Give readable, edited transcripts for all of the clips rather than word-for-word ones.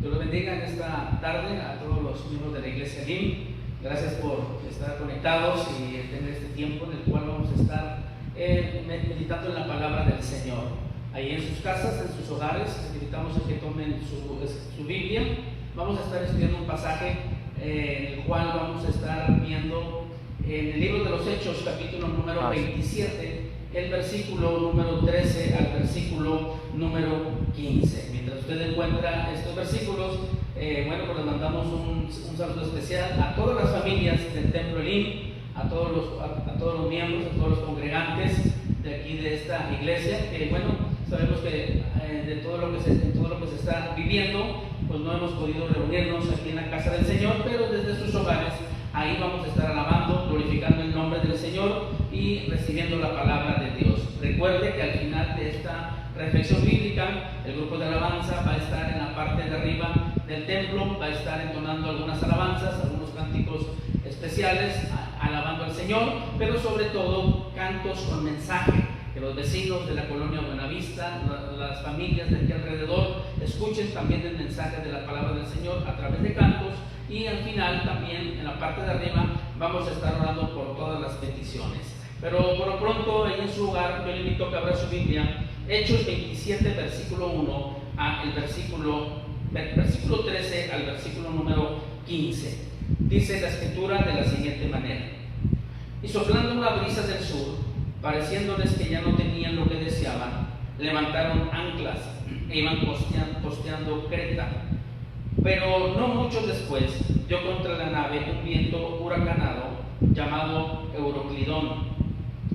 Dios los bendiga en esta tarde a todos los miembros de la Iglesia LIM. Gracias por estar conectados y tener este tiempo en el cual vamos a estar meditando en la palabra del Señor. Ahí en sus casas, en sus hogares, les invitamos a que tomen su Biblia. Vamos a estar estudiando un pasaje en el cual vamos a estar viendo en el libro de los Hechos, capítulo número 27, el versículo número 13 al versículo número 15. Mientras usted encuentra estos versículos, pues les mandamos un saludo especial a todas las familias del Templo Elim, a todos los miembros, a todos los congregantes de aquí de esta iglesia, que sabemos que en todo lo que se está viviendo, pues no hemos podido reunirnos aquí en la casa del Señor, pero desde sus hogares ahí vamos a estar alabando, glorificando el nombre del Señor y recibiendo la palabra de Dios. Recuerde que al final de esta reflexión bíblica, el grupo de alabanza va a estar en la parte de arriba del templo, va a estar entonando algunas alabanzas, algunos cánticos especiales, alabando al Señor, pero sobre todo cantos con mensaje, que los vecinos de la colonia Buenavista, las familias de aquí alrededor, escuchen también el mensaje de la palabra del Señor a través de cantos. Y al final también en la parte de arriba vamos a estar orando por todas las peticiones. Pero por lo pronto ahí en su hogar yo le invito a que abra su Biblia, Hechos 27 versículo 1 al versículo 13 al versículo número 15. Dice la escritura de la siguiente manera: y soplando una brisa del sur, pareciéndoles que ya no tenían lo que deseaban, levantaron anclas e iban costeando Creta. Pero no mucho después dio contra la nave un viento huracanado llamado Euroclidón,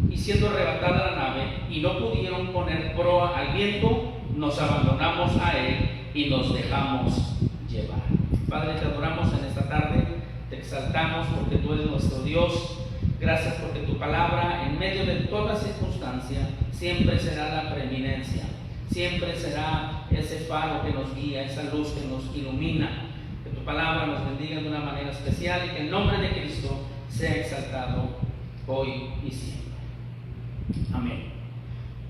y siendo arrebatada la nave y no pudieron poner proa al viento, nos abandonamos a él y nos dejamos llevar. Padre, te adoramos en esta tarde, te exaltamos porque tú eres nuestro Dios. Gracias porque tu palabra en medio de toda circunstancia siempre será la preeminencia. Siempre será ese faro que nos guía, esa luz que nos ilumina. Que tu palabra nos bendiga de una manera especial y que el nombre de Cristo sea exaltado hoy y siempre. Amén.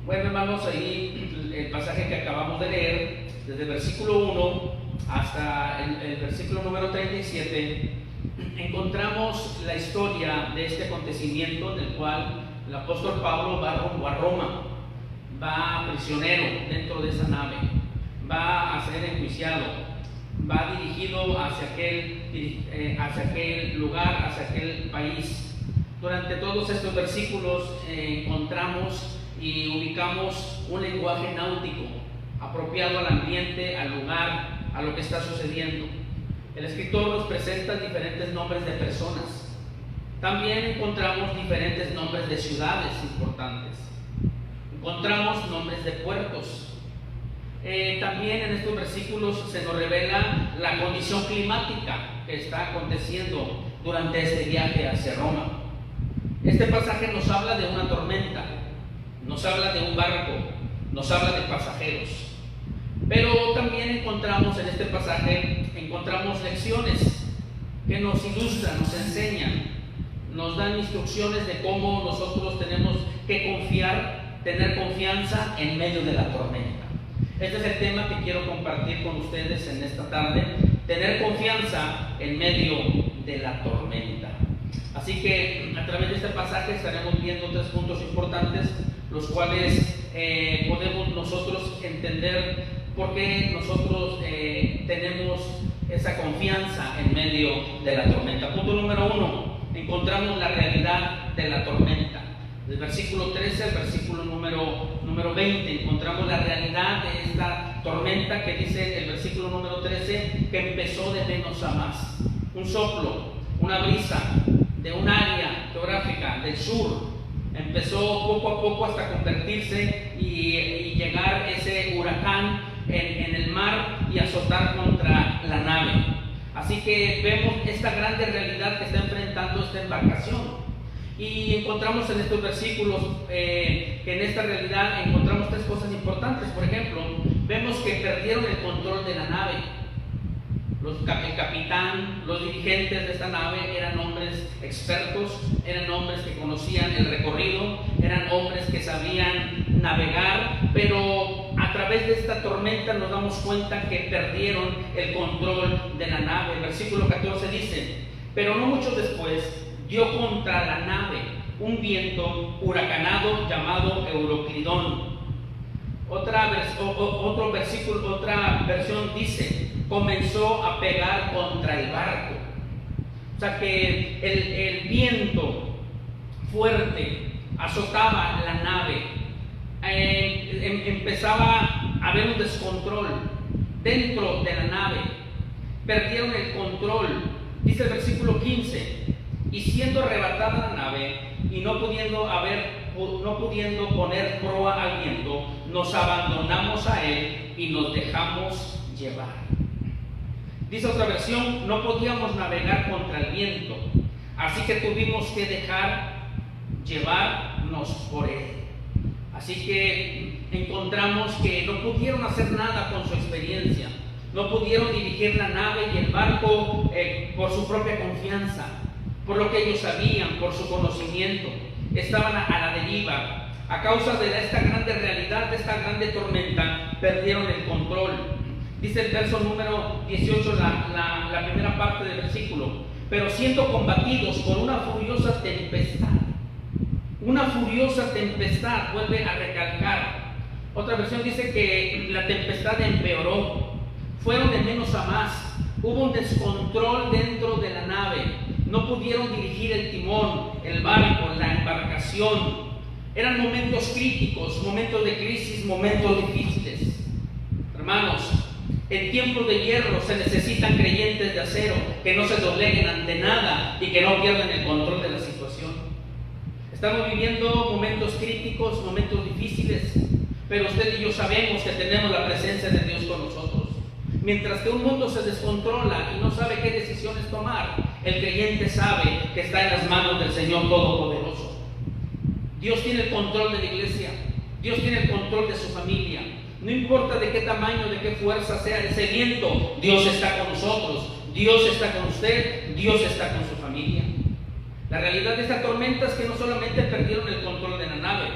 Bueno, hermanos, ahí el pasaje que acabamos de leer, desde el versículo 1 hasta el versículo número 37, encontramos la historia de este acontecimiento en el cual el apóstol Pablo va rumbo a Roma. Va prisionero dentro de esa nave, va a ser enjuiciado, va dirigido hacia aquel lugar, hacia aquel país. Durante todos estos versículos encontramos y ubicamos un lenguaje náutico apropiado al ambiente, al lugar, a lo que está sucediendo. El escritor nos presenta diferentes nombres de personas. También encontramos diferentes nombres de ciudades importantes. Encontramos nombres de puertos. También en estos versículos se nos revela la condición climática que está aconteciendo durante este viaje hacia Roma. Este pasaje nos habla de una tormenta, nos habla de un barco, nos habla de pasajeros. Pero también encontramos en este pasaje, lecciones que nos ilustran, nos enseñan, nos dan instrucciones de cómo nosotros tenemos que tener confianza en medio de la tormenta. Este es el tema que quiero compartir con ustedes en esta tarde: tener confianza en medio de la tormenta. Así que a través de este pasaje estaremos viendo 3 puntos importantes, los cuales podemos nosotros entender por qué nosotros tenemos esa confianza en medio de la tormenta. Punto número 1, encontramos la realidad de la tormenta. Del versículo 13 al versículo número 20 encontramos la realidad de esta tormenta, que dice el versículo número 13 que empezó de menos a más. Un soplo, una brisa de un área geográfica del sur, empezó poco a poco hasta convertirse y llegar ese huracán en el mar y azotar contra la nave. Así que vemos esta grande realidad que está enfrentando esta embarcación. Y encontramos en estos versículos que en esta realidad encontramos 3 cosas importantes. Por ejemplo, vemos que perdieron el control de la nave. El capitán, los dirigentes de esta nave eran hombres expertos, eran hombres que conocían el recorrido, eran hombres que sabían navegar, pero a través de esta tormenta nos damos cuenta que perdieron el control de la nave. El versículo 14 dice: pero no mucho después dio contra la nave un viento huracanado llamado Euroclidón. Otra versión dice: comenzó a pegar contra el barco. O sea que el viento fuerte azotaba la nave. Empezaba a haber un descontrol dentro de la nave. Perdieron el control. Dice el versículo 15: y siendo arrebatada la nave y no pudiendo poner proa al viento, nos abandonamos a él y nos dejamos llevar. Dice otra versión: no podíamos navegar contra el viento, así que tuvimos que dejar llevarnos por él. Así que encontramos que no pudieron hacer nada con su experiencia, no pudieron dirigir la nave y el barco por su propia confianza, por lo que ellos sabían, por su conocimiento. Estaban a la deriva. A causa de esta grande realidad, de esta grande tormenta, perdieron el control. Dice el verso número 18, la primera parte del versículo: pero siendo combatidos por una furiosa tempestad. Una furiosa tempestad, vuelve a recalcar. Otra versión dice que la tempestad empeoró. Fueron de menos a más. Hubo un descontrol dentro de la nave. No pudieron dirigir el timón, el barco, la embarcación. Eran momentos críticos, momentos de crisis, momentos difíciles. Hermanos, en tiempos de hierro se necesitan creyentes de acero que no se dobleguen ante nada y que no pierdan el control de la situación. Estamos viviendo momentos críticos, momentos difíciles, pero usted y yo sabemos que tenemos la presencia de Dios con nosotros. Mientras que un mundo se descontrola y no sabe qué decisiones tomar, el creyente sabe que está en las manos del Señor Todopoderoso. Dios tiene el control de la iglesia, Dios tiene el control de su familia. No importa de qué tamaño, de qué fuerza sea ese viento, Dios está con nosotros, Dios está con usted, Dios está con su familia. La realidad de esta tormenta es que no solamente perdieron el control de la nave,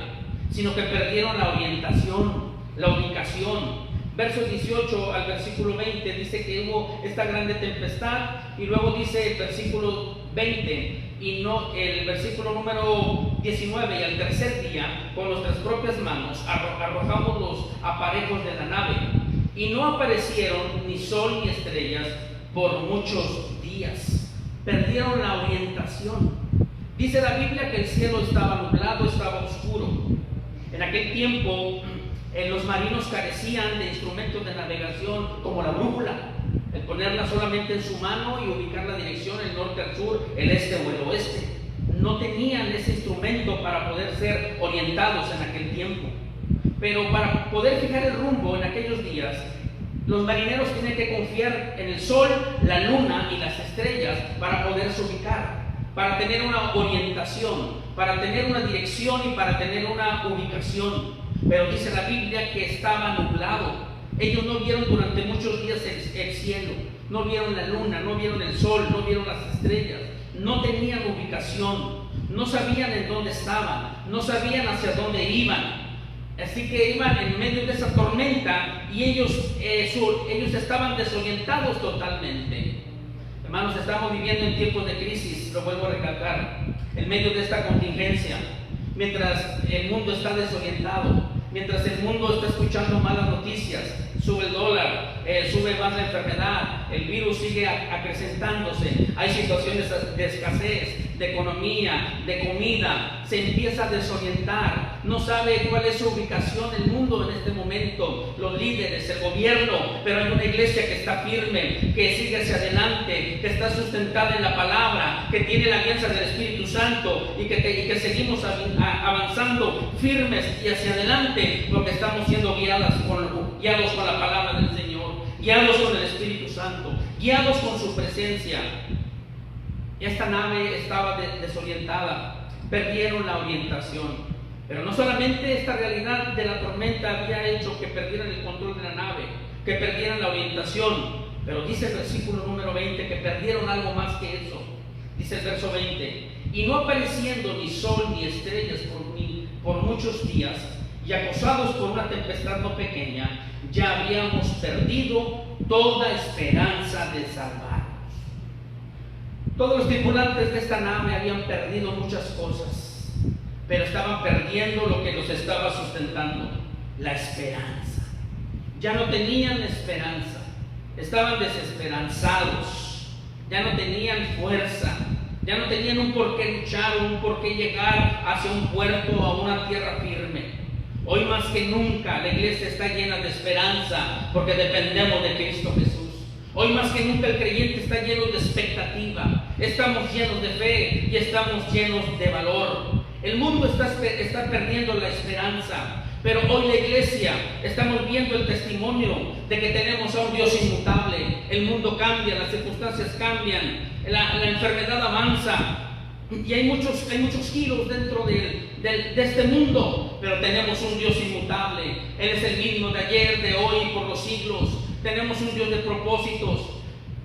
sino que perdieron la orientación, la ubicación. Versos 18 al versículo 20 dice que hubo esta grande tempestad, y luego dice el versículo 20, y no el versículo número 19: y al tercer día con nuestras propias manos arrojamos los aparejos de la nave, y no aparecieron ni sol ni estrellas por muchos días. Perdieron la orientación. Dice la Biblia que el cielo estaba nublado, estaba oscuro. En aquel tiempo los marinos carecían de instrumentos de navegación como la brújula, el ponerla solamente en su mano y ubicar la dirección, el norte al sur, el este o el oeste. No tenían ese instrumento para poder ser orientados en aquel tiempo. Pero para poder fijar el rumbo en aquellos días, los marineros tienen que confiar en el sol, la luna y las estrellas para poderse ubicar, para tener una orientación, para tener una dirección y para tener una ubicación. Pero dice la Biblia que estaba nublado. Ellos no vieron durante muchos días el cielo, no vieron la luna, no vieron el sol, no vieron las estrellas, no tenían ubicación, no sabían en dónde estaban, no sabían hacia dónde iban. Así que iban en medio de esa tormenta y ellos estaban desorientados totalmente. Hermanos, estamos viviendo en tiempos de crisis, lo vuelvo a recalcar, en medio de esta contingencia. Mientras el mundo está desorientado, mientras el mundo está escuchando malas noticias, sube el dólar, sube más la enfermedad, el virus sigue acrecentándose, hay situaciones de escasez, de economía, de comida, se empieza a desorientar, no sabe cuál es su ubicación el mundo en este momento, los líderes, el gobierno, pero hay una iglesia que está firme, que sigue hacia adelante, que está sustentada en la palabra, que tiene la alianza del Espíritu Santo y que seguimos avanzando firmes y hacia adelante, porque estamos siendo guiados con la palabra del Señor, guiados con el Espíritu Santo, guiados con su presencia. Esta nave estaba desorientada, perdieron la orientación. Pero no solamente esta realidad de la tormenta había hecho que perdieran el control de la nave, que perdieran la orientación, pero dice el versículo número 20 que perdieron algo más que eso. Dice el verso 20: y no apareciendo ni sol ni estrellas por muchos días, y acosados por una tempestad no pequeña, ya habíamos perdido toda esperanza de salvarnos. Todos los tripulantes de esta nave habían perdido muchas cosas, pero estaban perdiendo lo que los estaba sustentando, la esperanza. Ya no tenían esperanza, estaban desesperanzados, ya no tenían fuerza, ya no tenían un por qué luchar, un por qué llegar hacia un puerto o a una tierra firme. Hoy más que nunca la iglesia está llena de esperanza porque dependemos de Cristo Jesús. Hoy más que nunca el creyente está lleno de expectativa, estamos llenos de fe y estamos llenos de valor. El mundo está perdiendo la esperanza, pero hoy la iglesia estamos viendo el testimonio de que tenemos a un Dios inmutable. El mundo cambia, las circunstancias cambian, la enfermedad avanza y hay muchos giros dentro de este mundo, pero tenemos un Dios inmutable. Él es el mismo de ayer, de hoy y por los siglos. Tenemos un Dios de propósitos.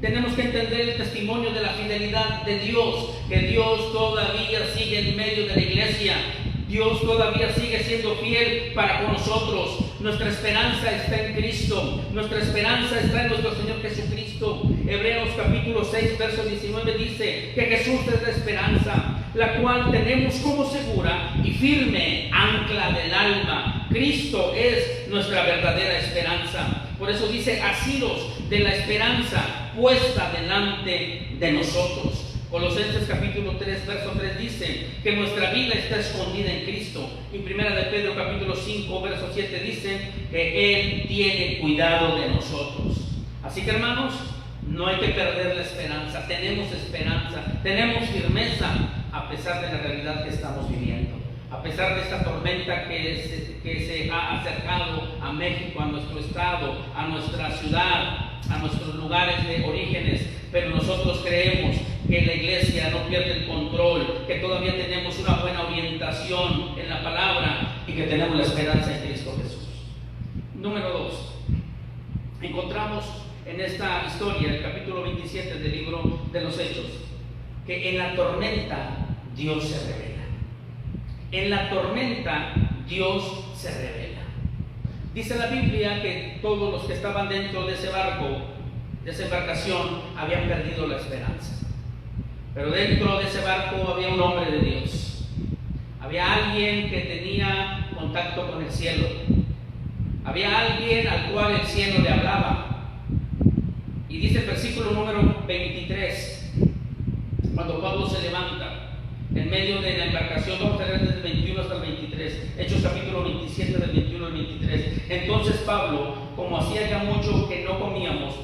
Tenemos que entender el testimonio de la fidelidad de Dios, que Dios todavía sigue en medio de la iglesia. Dios todavía sigue siendo fiel para con nosotros. Nuestra esperanza está en Cristo. Nuestra esperanza está en nuestro Señor Jesucristo. Hebreos capítulo 6, verso 19 dice que Jesús es la esperanza, la cual tenemos como segura y firme ancla del alma. Cristo es nuestra verdadera esperanza. Por eso dice, asidos de la esperanza puesta delante de nosotros. Colosenses capítulo 3, verso 3 dice que nuestra vida está escondida en Cristo. Y Primera de Pedro capítulo 5, verso 7 dice que Él tiene cuidado de nosotros. Así que, hermanos, no hay que perder la esperanza. Tenemos esperanza, tenemos firmeza a pesar de la realidad que estamos viviendo. A pesar de esta tormenta que se ha acercado a México, a nuestro estado, a nuestra ciudad, a nuestros lugares de orígenes, pero nosotros creemos que la iglesia no pierde el control, que todavía tenemos una buena orientación en la palabra y que tenemos la esperanza en Cristo Jesús. Número 2. Encontramos en esta historia, el capítulo 27 del libro de los Hechos, que en la tormenta Dios se revela. En la tormenta Dios se revela. Dice la Biblia que todos los que estaban dentro de ese barco, de esa embarcación, habían perdido la esperanza. Pero dentro de ese barco había un hombre de Dios. Había alguien que tenía contacto con el cielo. Había alguien al cual el cielo le hablaba. Y dice el versículo número 23, cuando Pablo se levanta en medio de la embarcación, vamos a leer desde el 21 hasta el 23, Hechos capítulo 27 del 21 al 23. Entonces Pablo, como hacía ya mucho que no comíamos,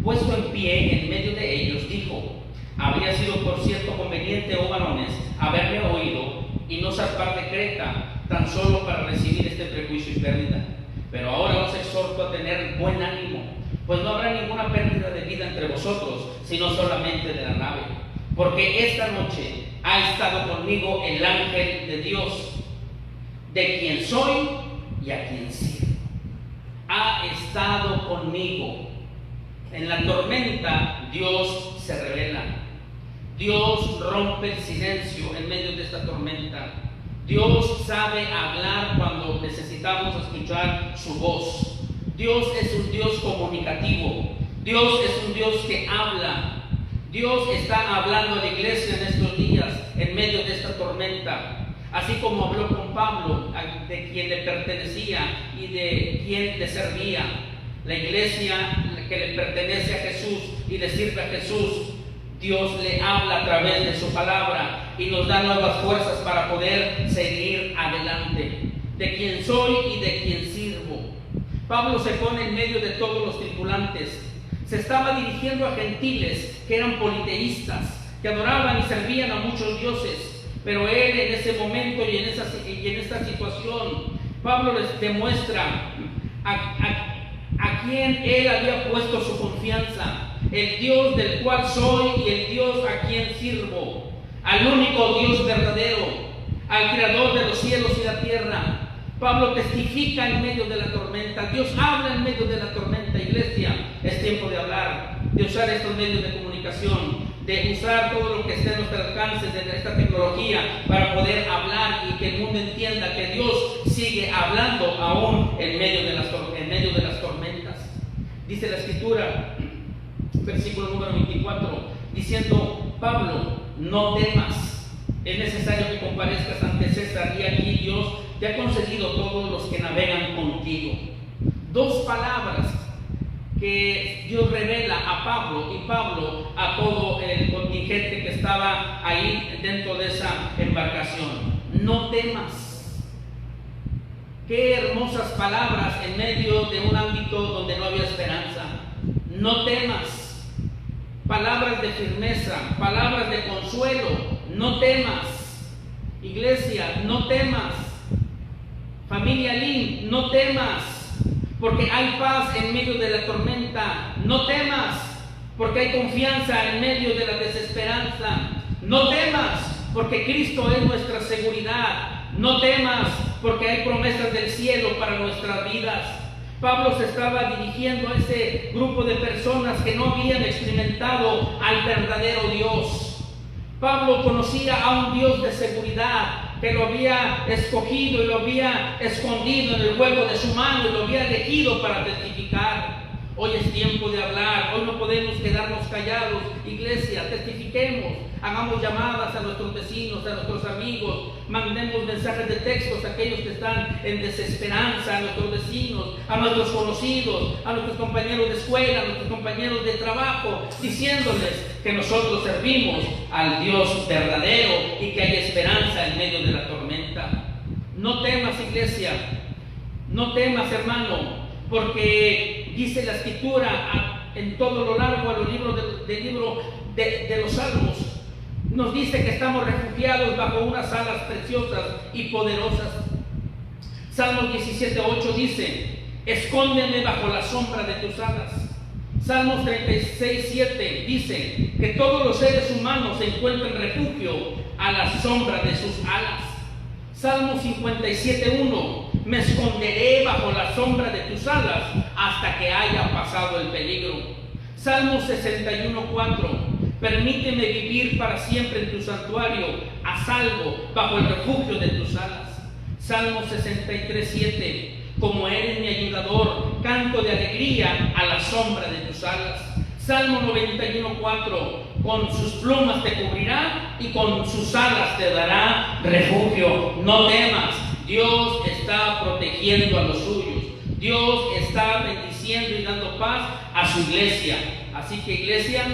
puesto en pie en medio de ellos, dijo: habría sido por cierto conveniente, oh varones, haberme oído y no zarpar de Creta, tan solo para recibir este prejuicio y pérdida. Pero ahora os exhorto a tener buen ánimo, pues no habrá ninguna pérdida de vida entre vosotros, sino solamente de la nave. Porque esta noche ha estado conmigo el ángel de Dios, de quien soy y a quien sirvo. Ha estado conmigo. En la tormenta Dios se revela. Dios rompe el silencio en medio de esta tormenta. Dios sabe hablar cuando necesitamos escuchar su voz. Dios es un Dios comunicativo. Dios es un Dios que habla. Dios está hablando a la iglesia en estos días, en medio de esta tormenta. Así como habló con Pablo, de quien le pertenecía y de quien le servía. La iglesia que le pertenece a Jesús y le sirve a Jesús, Dios le habla a través de su palabra y nos da nuevas fuerzas para poder seguir adelante. De quien soy y de quien sirvo. Pablo se pone en medio de todos los tripulantes. Se estaba dirigiendo a gentiles que eran politeístas, que adoraban y servían a muchos dioses. Pero él en ese momento y en esta situación, Pablo les demuestra a quien él había puesto su confianza. El Dios del cual soy y el Dios a quien sirvo. Al único Dios verdadero, al creador de los cielos y la tierra. Pablo testifica en medio de la tormenta. Dios habla en medio de la tormenta, iglesia. Es tiempo de hablar. de usar estos medios de comunicación, de usar todo lo que esté a nuestro alcance de esta tecnología para poder hablar y que el mundo entienda que Dios sigue hablando aún en medio de las tormentas. Dice la Escritura, versículo número 24, diciendo Pablo: no temas, es necesario que comparezcas ante César, y aquí Dios te ha concedido todos los que navegan contigo. Dos palabras que Dios revela a Pablo, y Pablo a todo el contingente que estaba ahí dentro de esa embarcación: no temas. Qué hermosas palabras en medio de un ámbito donde no había esperanza. No temas. Palabras de firmeza, palabras de consuelo. No temas. Iglesia, no temas. Familia Lin, no temas, porque hay paz en medio de la tormenta. No temas, porque hay confianza en medio de la desesperanza. No temas, porque Cristo es nuestra seguridad. No temas, porque hay promesas del cielo para nuestras vidas. Pablo se estaba dirigiendo a ese grupo de personas que no habían experimentado al verdadero Dios. Pablo conocía a un Dios de seguridad, que lo había escogido y lo había escondido en el hueco de su mano y lo había elegido para testificar. Hoy es tiempo de hablar, hoy no podemos quedarnos callados. Iglesia, testifiquemos, hagamos llamadas a nuestros vecinos, a nuestros amigos, mandemos mensajes de textos a aquellos que están en desesperanza, a nuestros vecinos, a nuestros conocidos, a nuestros compañeros de escuela, a nuestros compañeros de trabajo, diciéndoles que nosotros servimos al Dios verdadero y que hay esperanza en medio de la tormenta. No temas, iglesia, no temas, hermano, porque dice la Escritura en todo lo largo de los libros de los Salmos, nos dice que estamos refugiados bajo unas alas preciosas y poderosas. Salmos 17:8 dice: escóndeme bajo la sombra de tus alas. Salmos 36:7 dice que todos los seres humanos encuentran refugio a la sombra de sus alas. Salmo 57:1: me esconderé bajo la sombra de tus alas hasta que haya pasado el peligro. Salmo 61:4: permíteme vivir para siempre en tu santuario, a salvo bajo el refugio de tus alas. Salmo 63:7: como eres mi ayudador, canto de alegría a la sombra de tus alas. Salmo 91:4: con sus plumas te cubrirá y con sus alas te dará refugio. No temas, Dios está protegiendo a los suyos. Dios está bendiciendo y dando paz a su iglesia. Así que, iglesia,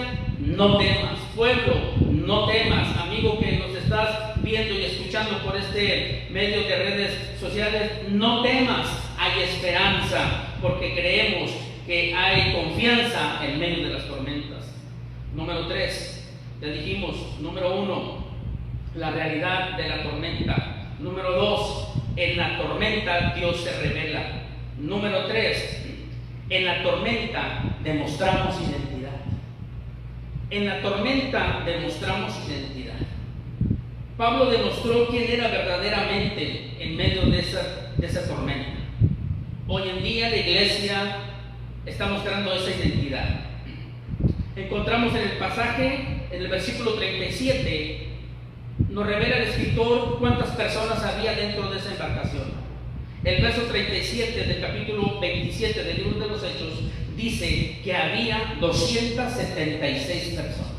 no temas. Pueblo, no temas. Amigo que nos estás viendo y escuchando por este medio de redes sociales, no temas. Hay esperanza, porque creemos que hay confianza en medio de las tormentas. Número 3, ya dijimos. Número 1, la realidad de la tormenta. Número 2, en la tormenta Dios se revela. Número 3, en la tormenta demostramos identidad. En la tormenta demostramos identidad. Pablo demostró quién era verdaderamente en medio de esa tormenta. Hoy en día la iglesia está mostrando esa identidad. Encontramos en el pasaje, en el versículo 37, nos revela el escritor cuántas personas había dentro de esa embarcación. El verso 37 del capítulo 27 del libro de los Hechos dice que había 276 personas.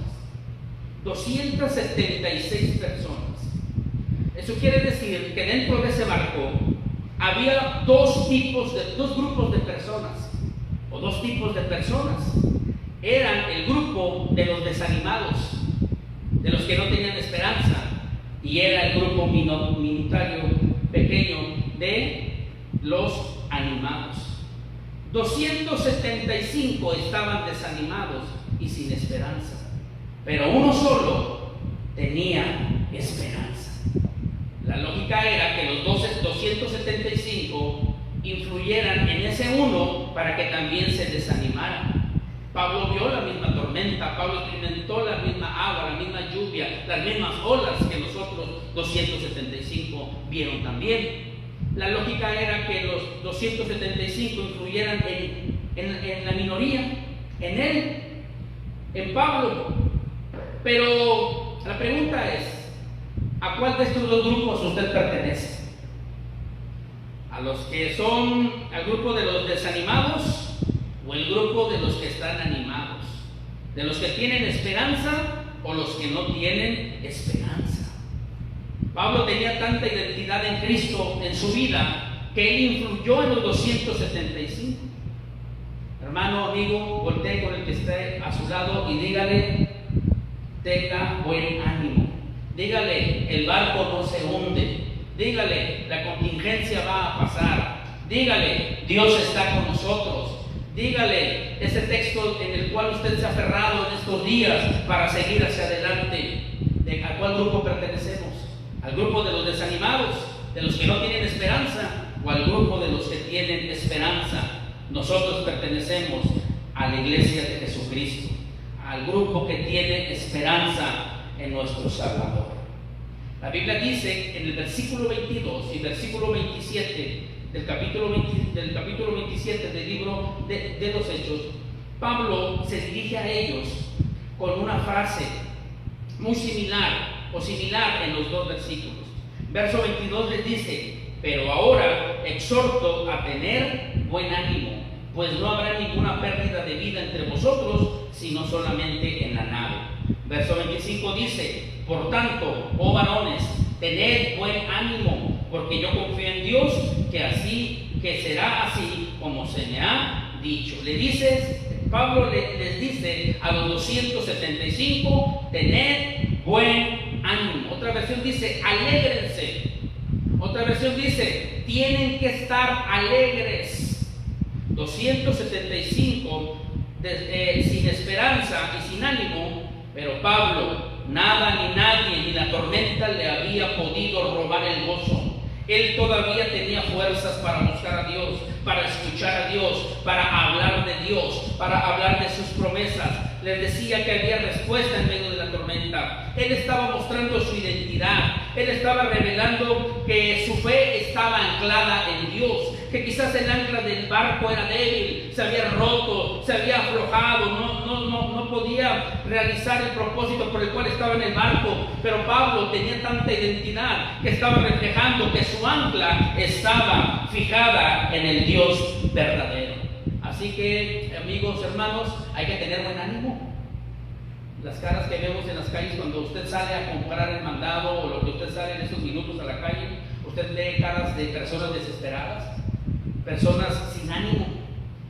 276 personas. Eso quiere decir que dentro de ese barco había dos grupos de personas, o dos tipos de personas. Eran el grupo de los desanimados, de los que no tenían esperanza, y era el grupo minoritario, pequeño, de los animados. 275 estaban desanimados y sin esperanza, pero uno solo tenía esperanza. La lógica era que los 275 influyeran en ese uno para que también se desanimara. Pablo vio la misma tormenta, Pablo experimentó la misma agua, la misma lluvia, las mismas olas que los otros 275 vieron también. La lógica era que los 275 influyeran en la minoría, en él, en Pablo. Pero la pregunta es, ¿a cuál de estos dos grupos usted pertenece? ¿A los que son al grupo de los desanimados o el grupo de los que están animados? ¿De los que tienen esperanza o los que no tienen esperanza? Pablo tenía tanta identidad en Cristo en su vida que él influyó en los 275. Hermano, amigo, voltee con el que esté a su lado y dígale: tenga buen ánimo. Dígale: el barco no se hunde. Dígale: la contingencia va a pasar. Dígale: Dios está con nosotros. Dígale ese texto en el cual usted se ha aferrado en estos días para seguir hacia adelante. ¿A cuál grupo pertenecemos? ¿Al grupo de los desanimados, de los que no tienen esperanza, o al grupo de los que tienen esperanza? Nosotros pertenecemos a la iglesia de Jesucristo, al grupo que tiene esperanza en nuestro Salvador. La Biblia dice en el versículo 22 y versículo 27 del capítulo 27 del libro de los Hechos, Pablo se dirige a ellos con una frase muy similar o similar en los dos versículos. Verso 22 les dice: pero ahora exhorto a tener buen ánimo, pues no habrá ninguna pérdida de vida entre vosotros, sino solamente en la nave. Verso 25 dice: por tanto, oh varones, tened buen ánimo, porque yo confío en Dios, que será así como se me ha dicho. Pablo les dice a los 275: tened buen ánimo. Otra versión dice: alégrense. Otra versión dice: tienen que estar alegres. 275 sin esperanza y sin ánimo, pero Pablo, nada ni nadie ni la tormenta le había podido robar el gozo. Él todavía tenía fuerzas para buscar a Dios, para escuchar a Dios, para hablar de Dios, para hablar de sus promesas. Les decía que había respuesta en medio de la tormenta. Él estaba mostrando su identidad. Él estaba revelando que su fe estaba anclada en Dios, que quizás el ancla del barco era débil, se había roto, se había aflojado, no podía realizar el propósito por el cual estaba en el barco. Pero Pablo tenía tanta identidad que estaba reflejando que su ancla estaba fijada en el Dios verdadero. Así que, amigos, hermanos, hay que tener buen ánimo. Las caras que vemos en las calles cuando usted sale a comprar el mandado, o lo que usted sale en esos minutos a la calle, usted ve caras de personas desesperadas, personas sin ánimo,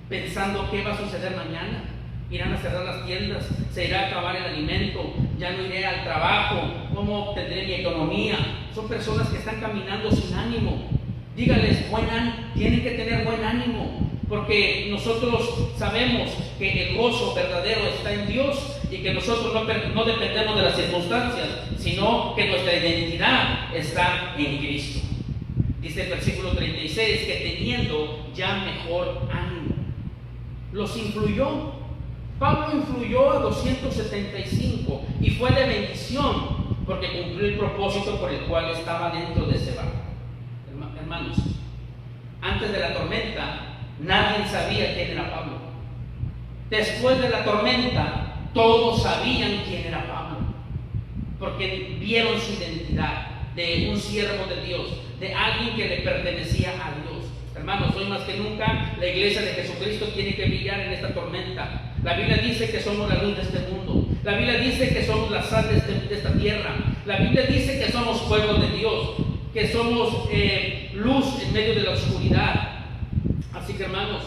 pensando qué va a suceder mañana. Irán a cerrar las tiendas, se irá a acabar el alimento, ya no iré al trabajo, ¿cómo obtendré mi economía? Son personas que están caminando sin ánimo. Dígales: tienen que tener buen ánimo, porque nosotros sabemos que el gozo verdadero está en Dios y que nosotros no dependemos de las circunstancias, sino que nuestra identidad está en Cristo. Dice el versículo 36 que teniendo ya mejor ánimo, los influyó. Pablo influyó a 275 y fue de bendición porque cumplió el propósito por el cual estaba dentro de ese barco. Hermanos, antes de la tormenta nadie sabía quién era Pablo. Después de la tormenta todos sabían quién era Pablo, porque vieron su identidad de un siervo de Dios, de alguien que le pertenecía a Dios. Hermanos, hoy más que nunca la iglesia de Jesucristo tiene que brillar en esta tormenta. La Biblia dice que somos la luz de este mundo. La Biblia dice que somos la sal de esta tierra. La Biblia dice que somos pueblo de Dios, que somos luz en medio de la oscuridad. Así que, hermanos,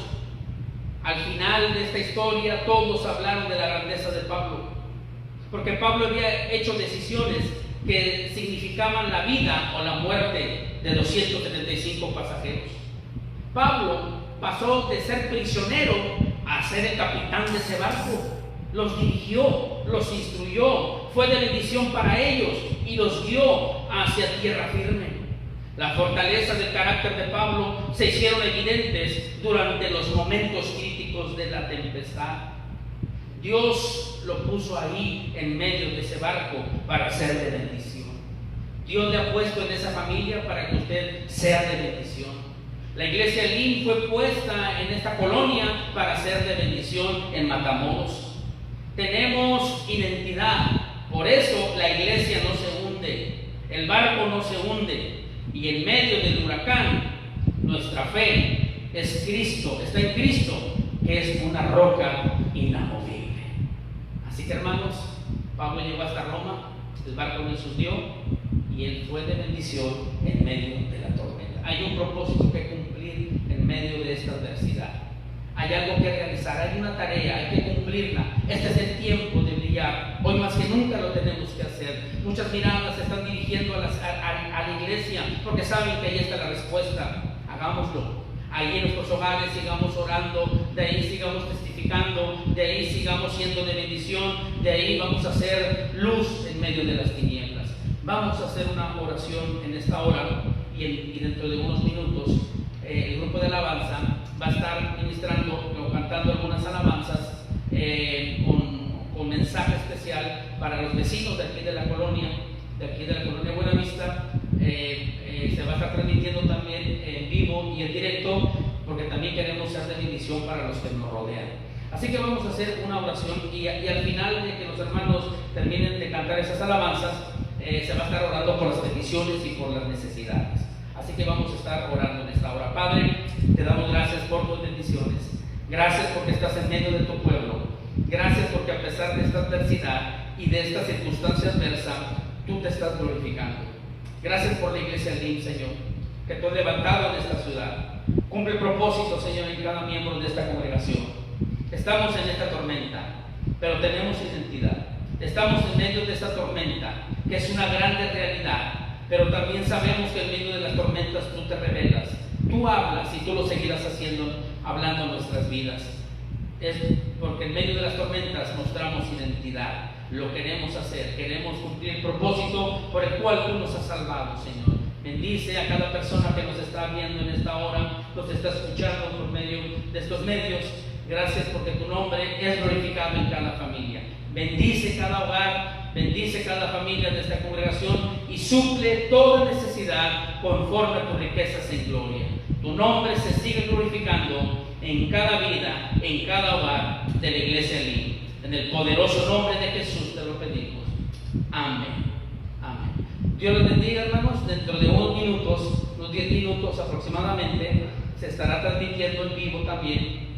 al final de esta historia todos hablaron de la grandeza de Pablo, porque Pablo había hecho decisiones que significaban la vida o la muerte de 275 pasajeros. Pablo pasó de ser prisionero a ser el capitán de ese barco. Los dirigió, los instruyó, fue de bendición para ellos y los guió hacia tierra firme. La fortaleza del carácter de Pablo se hicieron evidentes durante los momentos críticos de la tempestad. Dios lo puso ahí en medio de ese barco para ser de bendición. Dios le ha puesto en esa familia para que usted sea de bendición. La iglesia Lin fue puesta en esta colonia para ser de bendición en Matamoros. tenemos identidad. Por eso la iglesia no se hunde, el barco no se hunde, y en medio del huracán nuestra fe es Cristo, está en Cristo, que es una roca inamovible. Así que, hermanos, Pablo llegó hasta Roma, el barco no se hundió y él fue de bendición en medio de la tormenta. Hay un propósito que cumplir en medio de esta adversidad. Hay algo que realizar, hay una tarea, hay que cumplirla. Este es el tiempo de brillar. Hoy más que nunca lo tenemos que hacer. Muchas miradas se están dirigiendo a la iglesia porque saben que ahí está la respuesta. Hagámoslo. Ahí en nuestros hogares sigamos orando, de ahí sigamos testificando, de ahí sigamos siendo de bendición, de ahí vamos a hacer luz en medio de las tinieblas. Vamos a hacer una oración en esta hora y dentro de unos minutos el grupo de alabanza va a estar ministrando o cantando algunas alabanzas con mensaje especial para los vecinos de aquí de la colonia Buenavista. Se va a estar transmitiendo también en vivo y en directo, porque también queremos ser de bendición para los que nos rodean. Así que vamos a hacer una oración y al final de que los hermanos terminen de cantar esas alabanzas, se va a estar orando por las peticiones y por las necesidades. Así que vamos a estar orando en esta hora. Padre, te damos gracias por tus bendiciones. Gracias porque estás en medio de tu pueblo. Gracias porque a pesar de esta adversidad y de esta circunstancia adversa, tú te estás glorificando. Gracias por la iglesia Elim, Señor, que tú has levantado en esta ciudad. Cumple propósito, Señor, en cada miembro de esta congregación. Estamos en esta tormenta, pero tenemos identidad. Estamos en medio de esta tormenta, que es una grande realidad, pero también sabemos que en medio de las tormentas tú te revelas. Tú hablas y tú lo seguirás haciendo, hablando en nuestras vidas. Es porque en medio de las tormentas mostramos identidad. Lo queremos hacer, queremos cumplir el propósito por el cual tú nos has salvado, Señor. Bendice a cada persona que nos está viendo en esta hora, nos está escuchando por medio de estos medios. Gracias porque tu nombre es glorificado en cada familia. Bendice cada hogar, bendice cada familia de esta congregación y suple toda necesidad conforme a tus riquezas en gloria. Tu nombre se sigue glorificando en cada vida, en cada hogar de la iglesia Elim. En el poderoso nombre de Jesús te lo pedimos. Amén. Amén. Dios les bendiga, hermanos. Dentro de unos 10 minutos aproximadamente, se estará transmitiendo en vivo también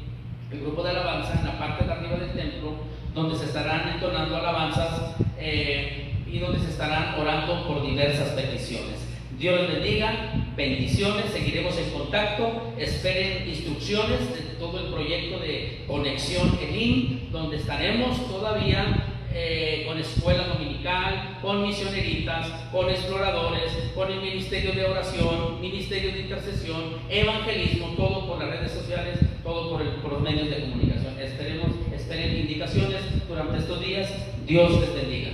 el grupo de alabanza en la parte de arriba del templo, donde se estarán entonando alabanzas y donde se estarán orando por diversas peticiones. Dios les bendiga, bendiciones, seguiremos en contacto, esperen instrucciones de todo el proyecto de Conexión Elim, donde estaremos todavía con escuela dominical, con misioneritas, con exploradores, con el ministerio de oración, ministerio de intercesión, evangelismo, todo por las redes sociales, todo por los medios de comunicación. Esperen indicaciones durante estos días. Dios les bendiga.